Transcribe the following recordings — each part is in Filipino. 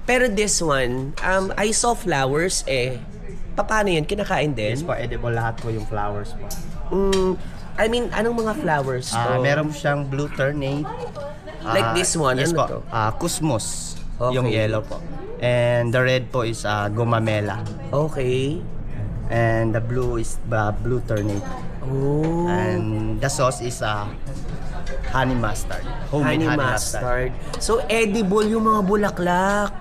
Pero this one, I saw flowers eh. Paano yan? Kinakain din? Yes po, edible lahat po yung flowers po. I mean, anong mga flowers to? Meron siyang blue ternate. Like this one, yes ano po, to? kusmos, Okay. yung yellow po. And the red po is gumamela. Okay. And the blue is blue ternate. Oh. And the sauce is honey mustard. Homemade Honey mustard. So, edible yung mga bulaklak.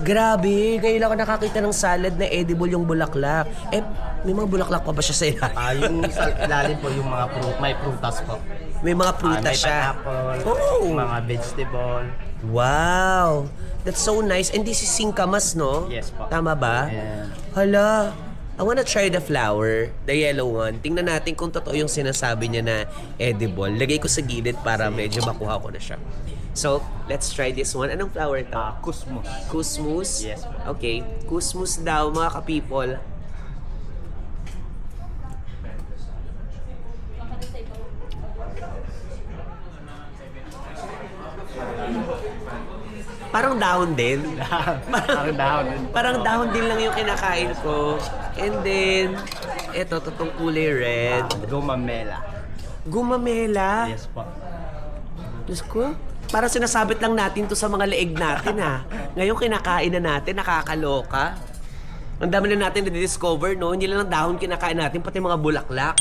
Grabe, ngayon lang ako nakakita ng salad na edible yung bulaklak. Eh, may mga bulaklak pa ba siya sa ilalim? Yung sa ilalim po yung mga may prutas po. May mga prutas May siya. pineapple, Oh. mga vegetable. Wow! That's so nice. And this is singkamas, no? Yes po. Tama ba? And Hala, I wanna try the flower, the yellow one. Tingnan natin kung totoo yung sinasabi niya na edible. Lagay ko sa gilid para medyo makuha ko na siya. So, let's try this one. Anong flower to? kusmos. Kusmus? Yes. Okay. Kusmus daw, mga ka-people. Parang dahon din. Parang dahon. Parang dahon din lang yung kinakain ko. And then, eto, totoong kulay red. Gumamela. Gumamela. Yes po. Diyos ko, parang sinasabit lang natin to sa mga leeg natin ha. Ngayon kinakain na natin, nakakaloka. Ang dami na natin na-discover, no? Hindi lang dahon kinakain natin, pati mga bulaklak.